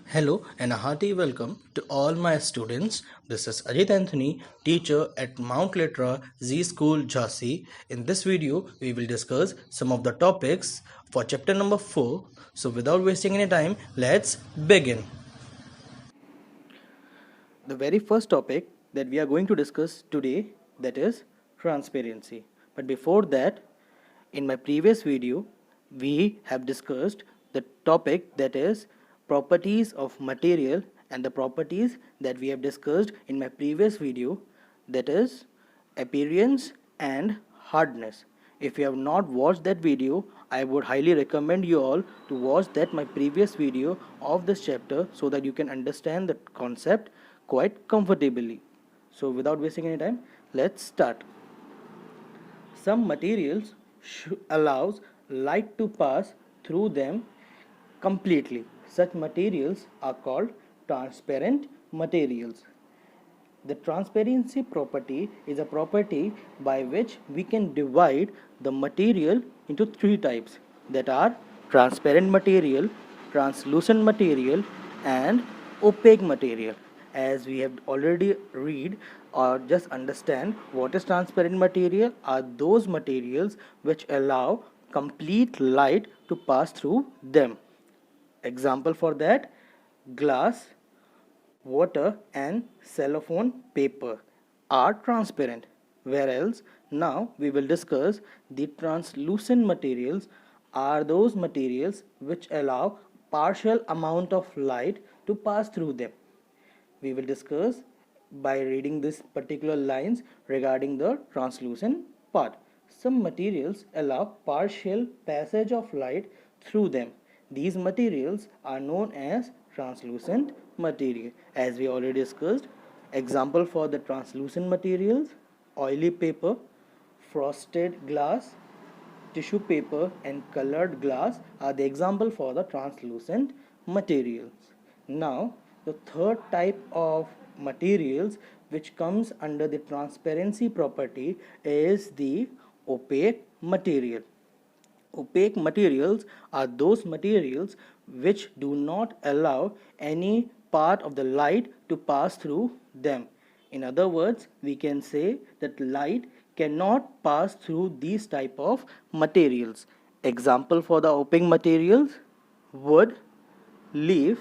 Hello and a hearty welcome to all my students. This is Ajit Anthony, teacher at Mount Litra Z School Jhansi. In this video, we will discuss some of the topics for chapter number 4. So without wasting any time, let's begin. The very first topic that we are going to discuss today, that is transparency. But before that, in my previous video, we have discussed the topic that is properties of material, and the properties that we have discussed in my previous video, that is appearance and hardness. If you have not watched that video, I would highly recommend you all to watch that my previous video of this chapter so that you can understand the concept quite comfortably. So without wasting any time, let's start. Some materials allows light to pass through them completely. Such materials are called transparent materials. The transparency property is a property by which we can divide the material into three types, that are transparent material, translucent material, and opaque material. As we have already read or just understand what is transparent material, are those materials which allow complete light to pass through them. Example for that: glass, water, and cellophane paper are transparent, whereas now we will discuss the translucent materials are those materials which allow partial amount of light to pass through them. We will discuss by reading this particular lines regarding the translucent part. Some materials allow partial passage of light through them. These materials are known as translucent material. As we already discussed, example for the translucent materials: oily paper, frosted glass, tissue paper, and colored glass are the example for the translucent materials. Now, the third type of materials which comes under the transparency property is the opaque material. Opaque materials are those materials which do not allow any part of the light to pass through them. In other words, we can say that light cannot pass through these type of materials. Example for the opaque materials: wood, leaf,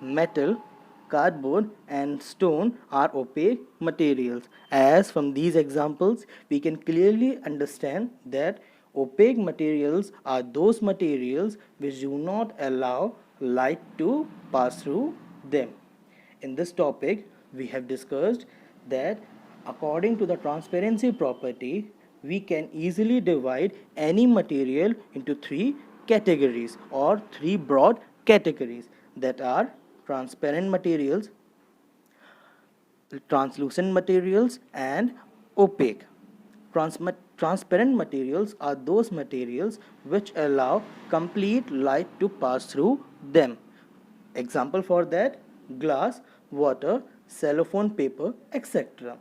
metal, cardboard, and stone are opaque materials. As from these examples, we can clearly understand that opaque materials are those materials which do not allow light to pass through them. In this topic, we have discussed that according to the transparency property, we can easily divide any material into three categories or three broad categories, that are transparent materials, translucent materials, and opaque. Transparent materials are those materials which allow complete light to pass through them. Example for that: glass, water, cellophane paper, etc.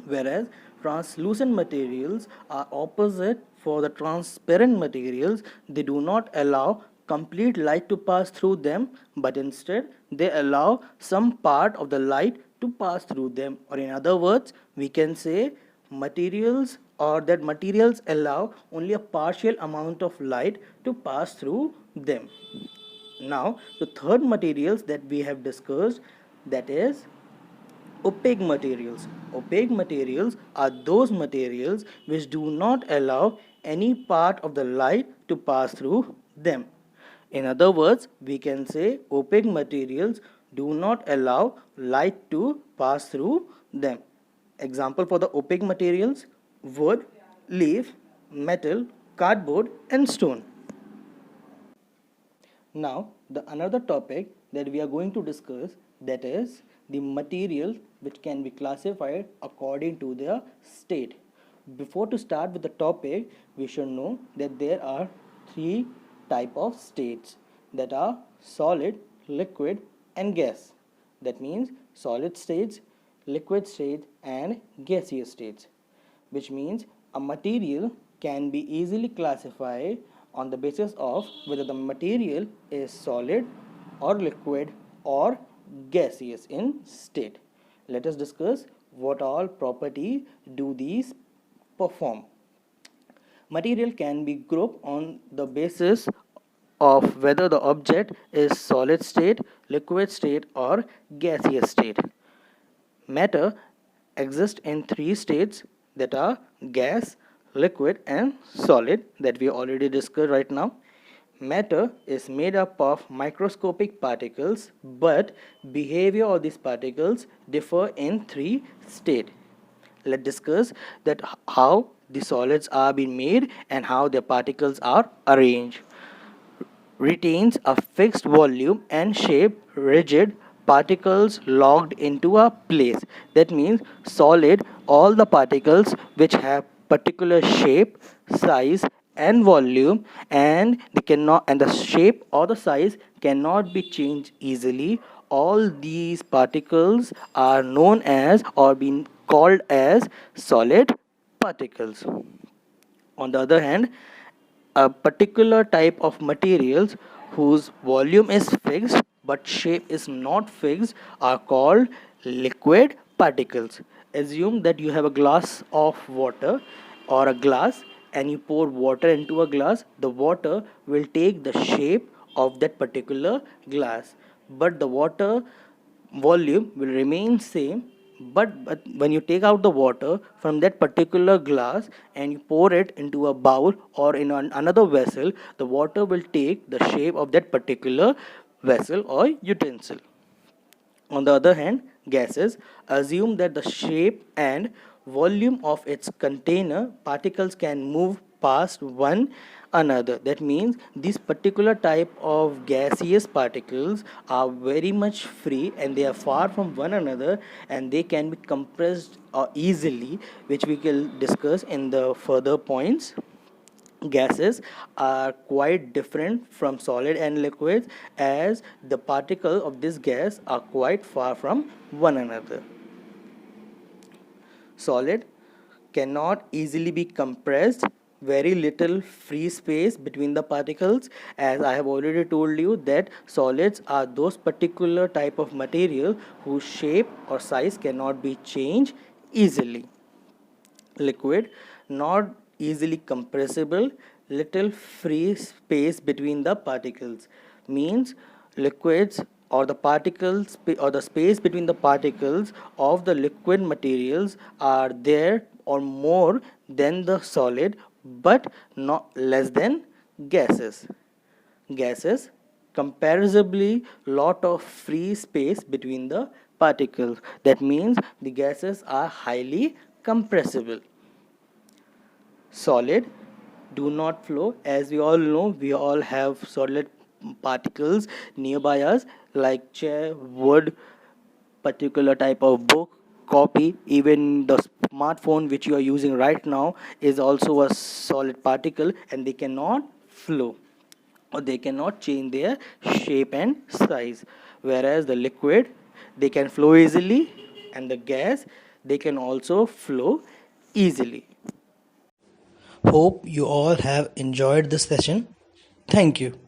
Whereas translucent materials are opposite for the transparent materials. They do not allow complete light to pass through them, but instead they allow some part of the light to pass through them, or in other words, we can say materials or that materials allow only a partial amount of light to pass through them. Now, the third materials that we have discussed, that is opaque materials. Opaque materials are those materials which do not allow any part of the light to pass through them. In other words, we can say opaque materials do not allow light to pass through them. Example for the opaque materials: wood, leaf, metal, cardboard, and stone. Now, the another topic that we are going to discuss, that is the material which can be classified according to their state. Before to start with the topic, we should know that there are three type of states, that are solid, liquid, and gas. That means solid states, liquid states, and gaseous states, which means a material can be easily classified on the basis of whether the material is solid, or liquid or gaseous in state. Let us discuss what all property do these perform. Material can be grouped on the basis of whether the object is solid state, liquid state or gaseous state. Matter exists in three states, that are gas, liquid and solid, that we already discussed right now. Matter is made up of microscopic particles, but behavior of these particles differ in three states. Let's discuss that how the solids are being made and how their particles are arranged. Retains a fixed volume and shape, rigid particles locked into a place. That means solid, all the particles which have particular shape, size and volume, and they cannot, and the shape or the size cannot be changed easily. All these particles are known as or being called as solid particles. On the other hand, a particular type of materials whose volume is fixed but shape is not fixed are called liquid particles. Assume that you have a glass of water or a glass and you pour water into a glass. The water will take the shape of that particular glass, but the water volume will remain same. But when you take out the water from that particular glass and you pour it into a bowl or in another vessel, the water will take the shape of that particular vessel or utensil. On the other hand, gases assume that the shape and volume of its container particles can move past one another. That means these particular type of gaseous particles are very much free and they are far from one another and they can be compressed easily, which we will discuss in the further points. Gases are quite different from solid and liquids as the particles of this gas are quite far from one another. Solid cannot easily be compressed, very little free space between the particles, as I have already told you that solids are those particular type of material whose shape or size cannot be changed easily. Liquid, not easily compressible, little free space between the particles, means liquids or the particles or the space between the particles of the liquid materials are there or more than the solid, but not less than gases. Gases comparably lot of free space between the particles. That means the gases are highly compressible. Solid do not flow. As we all know, we all have solid particles nearby us like chair, wood, particular type of book, copy. Even the smartphone which you are using right now is also a solid particle and they cannot flow or they cannot change their shape and size, whereas the liquid they can flow easily and the gas they can also flow easily. Hope you all have enjoyed this session. Thank you.